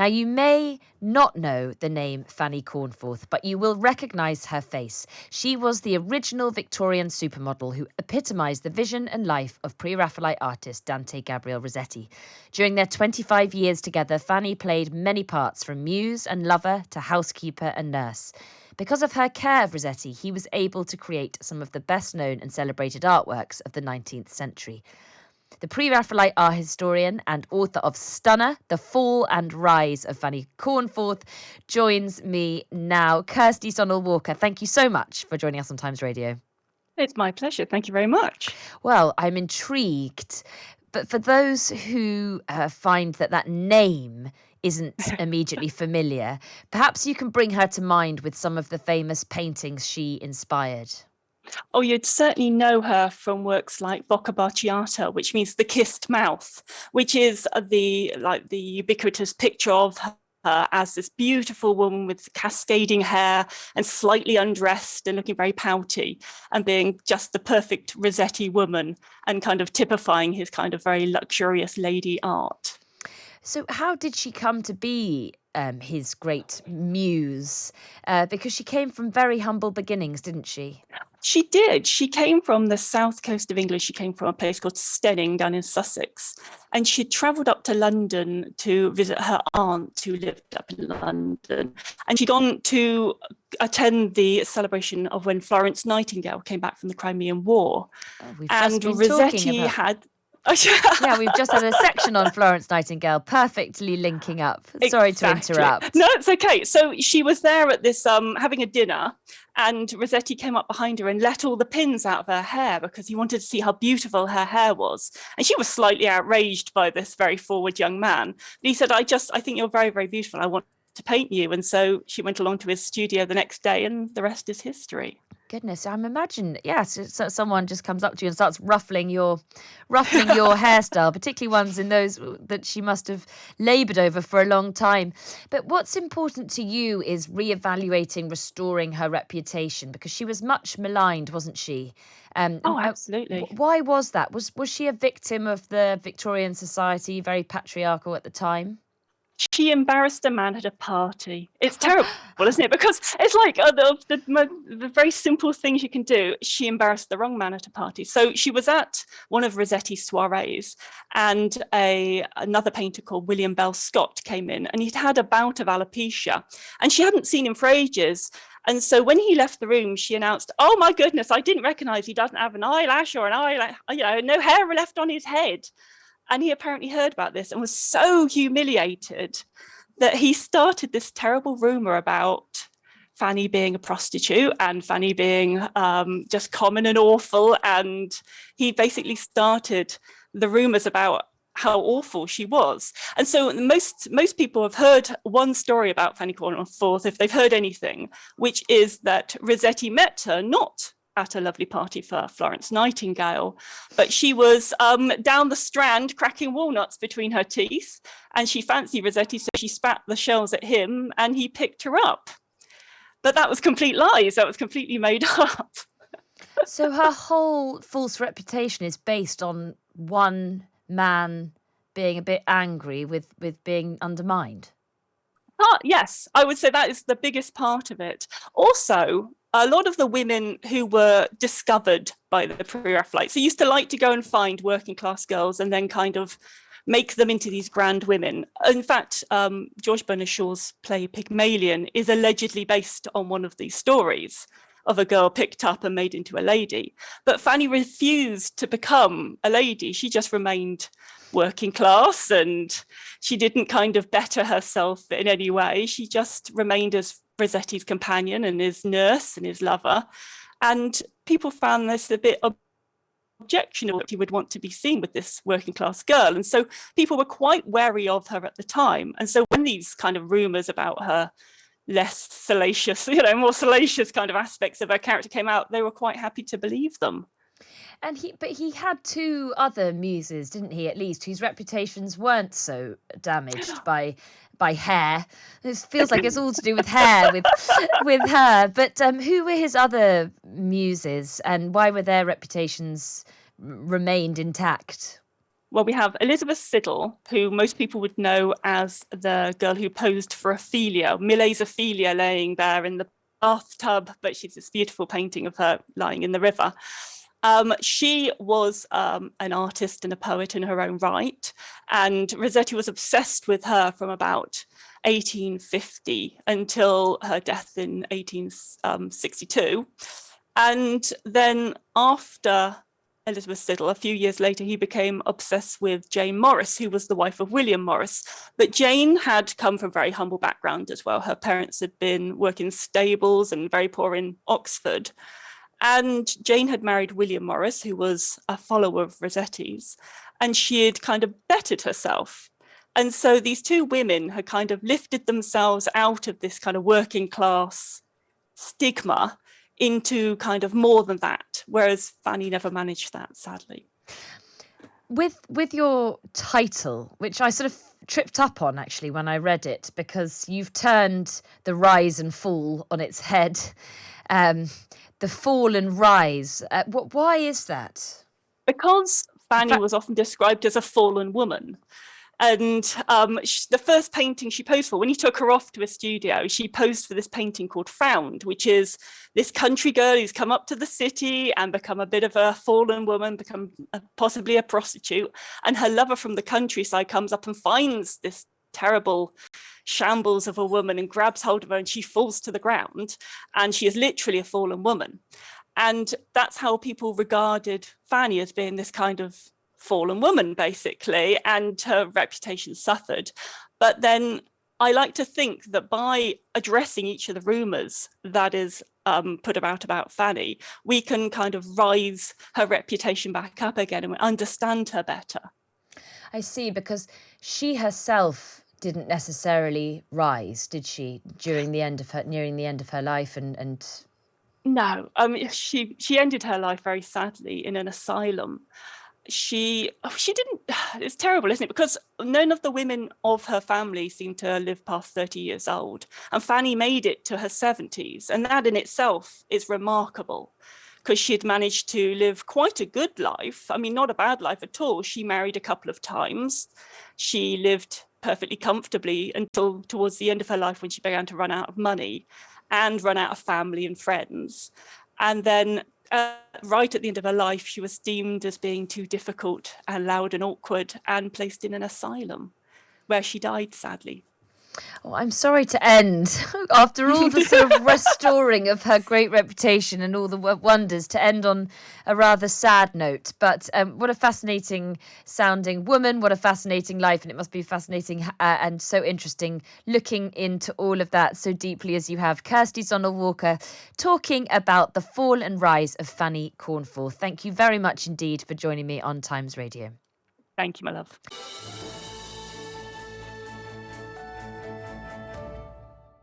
Now, you may not know the name Fanny Cornforth, but you will recognise her face. She was the original Victorian supermodel who epitomised the vision and life of pre-Raphaelite artist Dante Gabriel Rossetti. During their 25 years together, Fanny played many parts, from muse and lover to housekeeper and nurse. Because of her care of Rossetti, he was able to create some of the best-known and celebrated artworks of the 19th century. The pre-Raphaelite art historian and author of Stunner, The Fall and Rise of Fanny Cornforth, joins me now. Kirsty Stonell Cornforth, thank you so much for joining us on Times Radio. It's my pleasure. Thank you very much. Well, I'm intrigued, but for those who find that name isn't immediately familiar, perhaps you can bring her to mind with some of the famous paintings she inspired. Oh, you'd certainly know her from works like Bocca Baciata, which means the kissed mouth, which is the ubiquitous picture of her as this beautiful woman with cascading hair and slightly undressed and looking very pouty and being just the perfect Rossetti woman and kind of typifying his kind of very luxurious lady art. So how did she come to be his great muse? Because she came from very humble beginnings, didn't she? She did. She came from the south coast of England. She came from a place called Steyning down in Sussex. And she travelled up to London to visit her aunt who lived up in London. And she'd gone to attend the celebration of when Florence Nightingale came back from the Crimean War. And Rossetti had... Yeah, we've just had a section on Florence Nightingale, perfectly linking up. Sorry to interrupt. No, it's okay. So she was there at this having a dinner, and Rossetti came up behind her and let all the pins out of her hair because he wanted to see how beautiful her hair was. And she was slightly outraged by this very forward young man. But he said, I think you're very, very beautiful. I want to paint you. And so she went along to his studio the next day, and the rest is history. Goodness, I'm imagining, yes, so someone just comes up to you and starts ruffling your hairstyle, particularly ones in those that she must have laboured over for a long time. But what's important to you is reevaluating, restoring her reputation, because she was much maligned, wasn't she? Absolutely. Why was that? Was she a victim of the Victorian society, very patriarchal at the time? She embarrassed a man at a party. It's terrible, isn't it? Because it's like the very simple things you can do. She embarrassed the wrong man at a party. So she was at one of Rossetti's soirees, and another painter called William Bell Scott came in, and he'd had a bout of alopecia, and she hadn't seen him for ages. And so when he left the room, she announced, "Oh my goodness, I didn't recognize he doesn't have an eyelash or no hair left on his head." And he apparently heard about this and was so humiliated that he started this terrible rumor about Fanny being a prostitute and Fanny being just common and awful. And he basically started the rumors about how awful she was. And so most people have heard one story about Fanny Cornforth, if they've heard anything, which is that Rossetti met her not at a lovely party for Florence Nightingale, but she was down the Strand cracking walnuts between her teeth, and she fancied Rossetti, so she spat the shells at him and he picked her up. But that was complete lies. That was completely made up. So her whole false reputation is based on one man being a bit angry with being undermined. Yes, I would say that is the biggest part of it. Also, a lot of the women who were discovered by the pre-Raphaelites, they used to like to go and find working class girls and then kind of make them into these grand women. In fact, George Bernard Shaw's play Pygmalion is allegedly based on one of these stories of a girl picked up and made into a lady. But Fanny refused to become a lady. She just remained working class, and she didn't kind of better herself in any way. She just remained as Rossetti's companion and his nurse and his lover. And people found this a bit objectionable. He would want to be seen with this working class girl. And so people were quite wary of her at the time. And so when these kind of rumors about her less salacious, more salacious kind of aspects of her character came out, they were quite happy to believe them. And he had two other muses, didn't he, at least, whose reputations weren't so damaged by hair. It feels like it's all to do with hair with her. But who were his other muses, and why were their reputations remained intact? Well, we have Elizabeth Siddal, who most people would know as the girl who posed for Ophelia, Millet's Ophelia, laying there in the bathtub, but she's this beautiful painting of her lying in the river. She was an artist and a poet in her own right, and Rossetti was obsessed with her from about 1850 until her death in 1862. And then after Elizabeth Siddal, a few years later, he became obsessed with Jane Morris, who was the wife of William Morris. But Jane had come from a very humble background as well. Her parents had been working stables and very poor in Oxford. And Jane had married William Morris, who was a follower of Rossetti's, and she had kind of bettered herself. And so these two women had kind of lifted themselves out of this kind of working class stigma into kind of more than that, whereas Fanny never managed that, sadly. With your title, which I sort of tripped up on actually when I read it, because you've turned the rise and fall on its head. The fall and rise. Why is that? Because Fanny was often described as a fallen woman. And the first painting she posed for, when he took her off to a studio, she posed for this painting called Found, which is this country girl who's come up to the city and become a bit of a fallen woman, become possibly a prostitute. And her lover from the countryside comes up and finds this terrible shambles of a woman and grabs hold of her, and she falls to the ground, and she is literally a fallen woman. And that's how people regarded Fanny, as being this kind of fallen woman, basically, and her reputation suffered. But then I like to think that by addressing each of the rumours that is put about Fanny, we can kind of rise her reputation back up again and understand her better. I see, because she herself didn't necessarily rise, did she, nearing the end of her life, and No, she ended her life very sadly in an asylum. She didn't. It's terrible, isn't it? Because none of the women of her family seemed to live past 30 years old, and Fanny made it to her 70s, and that in itself is remarkable, because she had managed to live quite a good life. I mean, not a bad life at all. She married a couple of times. She lived perfectly comfortably until towards the end of her life, when she began to run out of money and run out of family and friends. And then right at the end of her life, she was deemed as being too difficult and loud and awkward and placed in an asylum, where she died, sadly. Oh, I'm sorry to end, after all the sort of restoring of her great reputation and all the wonders, to end on a rather sad note. But what a fascinating sounding woman, what a fascinating life. And it must be fascinating and so interesting looking into all of that so deeply as you have. Kirsty Stonell Walker talking about the fall and rise of Fanny Cornforth. Thank you very much indeed for joining me on Times Radio. Thank you, my love.